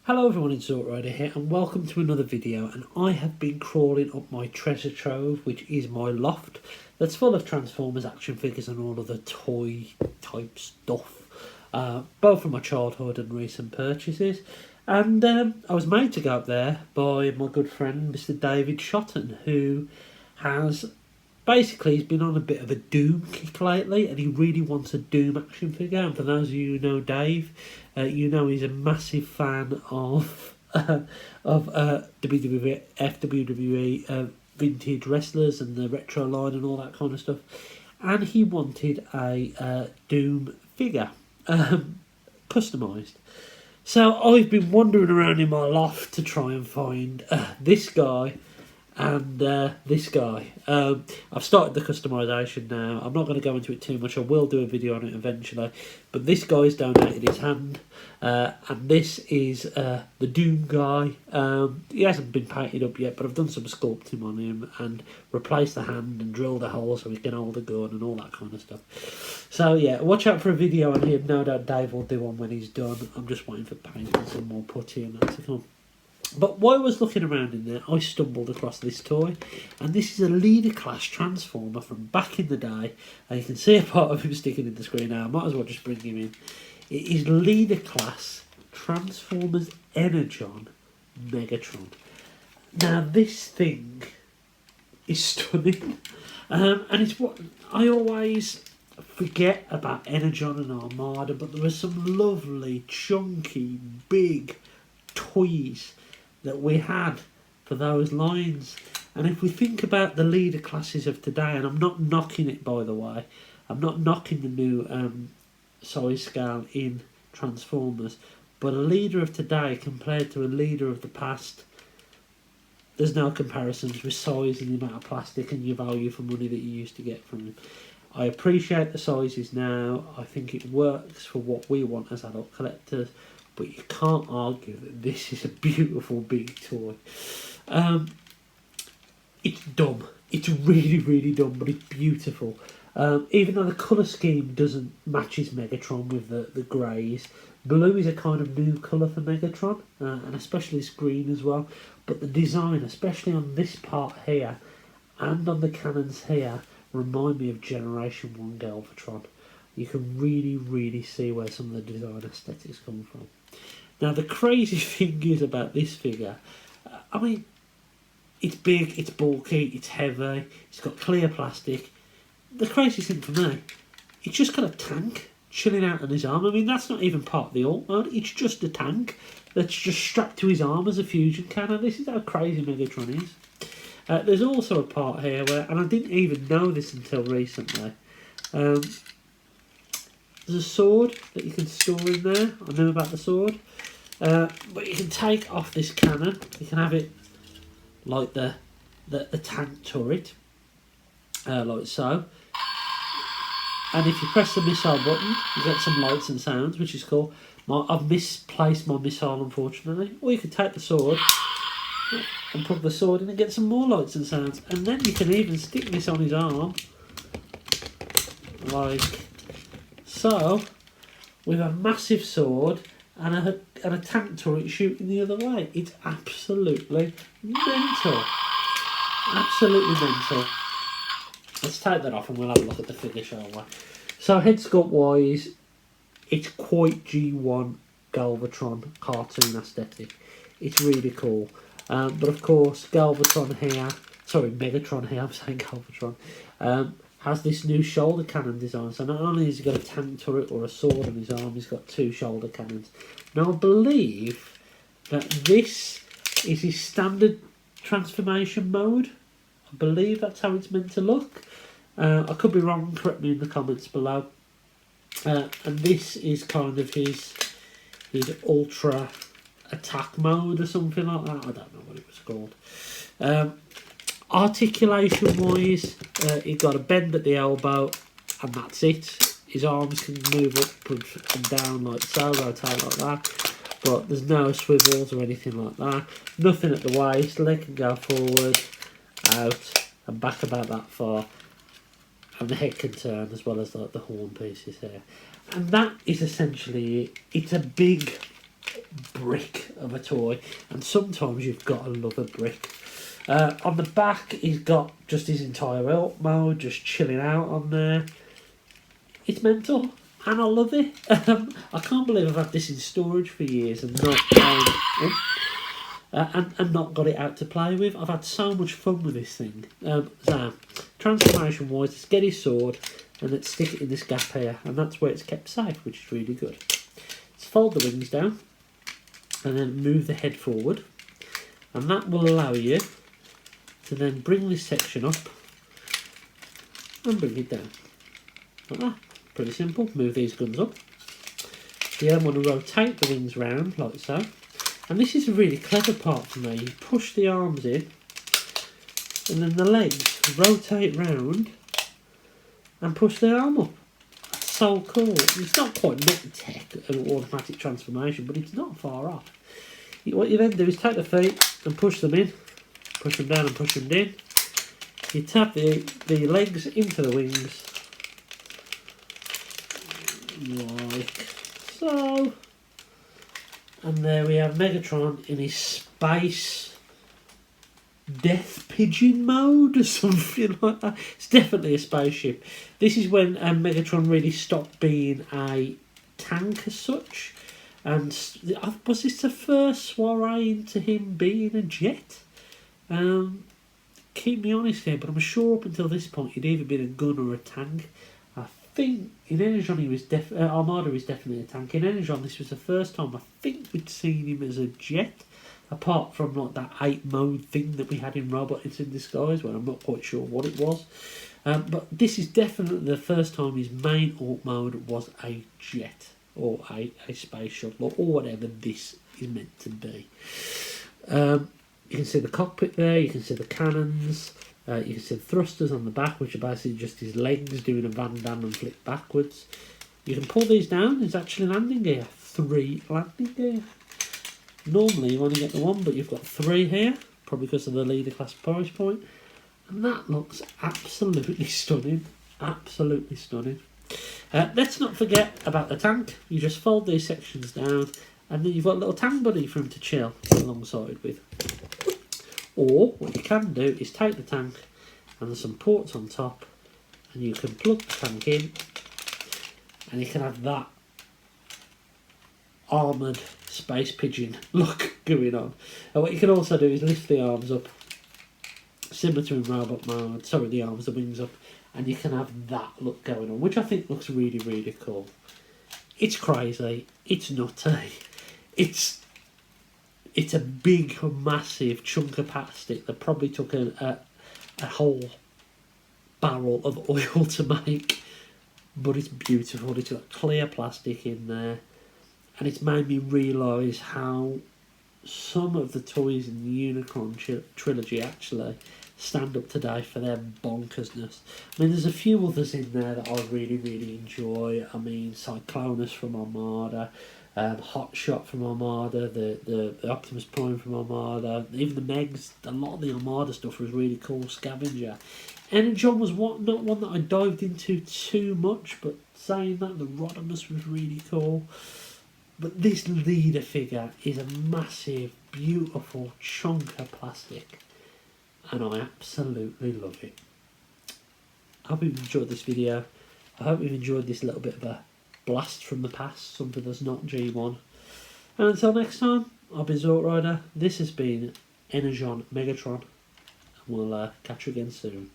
Hello everyone, it's Rider here and welcome to another video. And I have been crawling up my treasure trove, which is my loft, that's full of Transformers action figures and all of the toy type stuff, both from my childhood and recent purchases. And I was made to go up there by my good friend Mr. David Shotton, who has basically, he's been on a bit of a Doom kick lately, and he really wants a Doom action figure. And for those of you who know Dave, you know he's a massive fan of WWF, WWE vintage wrestlers and the retro line and all that kind of stuff. And he wanted a Doom figure, customised. So I've been wandering around in my loft to try and find this guy and this guy. I've started the customisation now. I'm not going to go into it too much. I will do a video on it eventually. But this guy's donated his hand, and this is the Doom guy. He hasn't been painted up yet, but I've done some sculpting on him and replaced the hand and drilled a hole so he can hold the gun and all that kind of stuff. So yeah, watch out for a video on him. No doubt Dave will do one when he's done. I'm just waiting for paint and some more putty and that to come. But while I was looking around in there, I stumbled across this toy, and this is a leader class Transformer from back in the day, and you can see a part of him sticking in the screen now. I might as well just bring him in. It is leader class Transformers Energon Megatron. Now this thing is stunning, and it's what I always forget about Energon and Armada, but there are some lovely, chunky, big toys that we had for those lines. And if we think about the leader classes of today, and I'm not knocking it, by the way, I'm not knocking the new size scale in Transformers, but a leader of today compared to a leader of the past, there's no comparisons with size and the amount of plastic and your value for money that you used to get from them. I appreciate the sizes now. I think it works for what we want as adult collectors, but you can't argue that this is a beautiful big toy. It's dumb. It's really, really dumb, but it's beautiful. Even though the colour scheme doesn't match his Megatron with the greys, blue is a kind of new colour for Megatron, and especially his green as well. But the design, especially on this part here, and on the cannons here, remind me of Generation 1 Galvatron. You can really, really see where some of the design aesthetics come from. Now, the crazy thing is about this figure, I mean, it's big, it's bulky, it's heavy, it's got clear plastic. The crazy thing for me, it's just got a tank chilling out on his arm. I mean, that's not even part of the alt mode, it's just a tank that's just strapped to his arm as a fusion cannon. This is how crazy Megatron is. There's also a part here where, and I didn't even know this until recently, there's a sword that you can store in there. I know about the sword. But you can take off this cannon. You can have it like the tank turret, like so. And if you press the missile button, you get some lights and sounds, which is cool. I've misplaced my missile, unfortunately. Or you can take the sword and put the sword in and get some more lights and sounds. And then you can even stick this on his arm, like so, with a massive sword and a tank turret shooting the other way. It's absolutely mental. Absolutely mental. Let's take that off and we'll have a look at the figure, shall we? So head sculpt wise, it's quite G1 Galvatron cartoon aesthetic. It's really cool. But of course, Megatron here, I'm saying Galvatron, has this new shoulder cannon design. So not only has he got a tank turret or a sword on his arm, he's got two shoulder cannons. Now I believe that this is his standard transformation mode. I believe that's how it's meant to look. I could be wrong, correct me in the comments below. And this is kind of his ultra attack mode or something like that. I don't know what it was called. Articulation wise, he's got a bend at the elbow and that's it. His arms can move up and down like so, rotate like that, but there's no swivels or anything like that. Nothing at the waist. Leg can go forward, out and back about that far, and the head can turn as well as like the horn pieces here. And that is essentially it. It's a big brick of a toy, and sometimes you've got to love a brick. On the back, he's got just his entire Alt mode, just chilling out on there. It's mental, and I love it. I can't believe I've had this in storage for years and not got it out to play with. I've had so much fun with this thing. So, transformation wise, let's get his sword and let's stick it in this gap here, and that's where it's kept safe, which is really good. Let's fold the wings down and then move the head forward, and that will allow you to then bring this section up and bring it down like that. Pretty simple. Move these guns up. You then want to rotate the wings round like so, and this is a really clever part for me. You push the arms in and then the legs rotate round and push the arm up. That's so cool. It's not quite Tech and automatic transformation, but it's not far off. What you then do is take the feet and push them in, push them down and push them in. You tap the legs into the wings like so, and there we have Megatron in his space death pigeon mode or something like that. It's definitely a spaceship. This is when Megatron really stopped being a tank as such, and was this the first soiree into him being a jet? Keep me honest here, but I'm sure up until this point he'd either been a gun or a tank. I think in Energon he was Armada is definitely a tank. In Energon this was the first time I think we'd seen him as a jet, apart from like that 8 mode thing that we had in Robots in Disguise, where I'm not quite sure what it was. But this is definitely the first time his main alt mode was a jet or a space shuttle or whatever this is meant to be. You can see the cockpit there, you can see the cannons. You can see the thrusters on the back, which are basically just his legs doing a Van Damme and flip backwards. You can pull these down, there's actually landing gear. 3 landing gear. Normally you only get the 1, but you've got 3 here, probably because of the leader class price point. And that looks absolutely stunning. Absolutely stunning. Let's not forget about the tank. You just fold these sections down, and then you've got a little tank buddy for him to chill alongside with. Or what you can do is take the tank and there's some ports on top, and you can plug the tank in and you can have that armoured space pigeon look going on. And what you can also do is lift the arms up, similar to in robot mode, sorry, the wings up, and you can have that look going on, which I think looks really, really cool. It's crazy, it's nutty, it's a big, massive chunk of plastic that probably took a whole barrel of oil to make, but it's beautiful. It's got clear plastic in there, and it's made me realise how some of the toys in the Energon trilogy actually stand up today for their bonkersness. I mean, there's a few others in there that I really, really enjoy. I mean, Cyclonus from Armada, Hot Shot from Armada, the Optimus Prime from Armada, even the Megs. A lot of the Armada stuff was really cool. Scavenger. Energon was not one that I dived into too much, but saying that, the Rodimus was really cool. But this leader figure is a massive, beautiful chunk of plastic, and I absolutely love it. I hope you've enjoyed this video. I hope you've enjoyed this little bit of a blast from the past, something that's not G1. And until next time, I've been Zort Rider. This has been Energon Megatron, and we'll catch you again soon.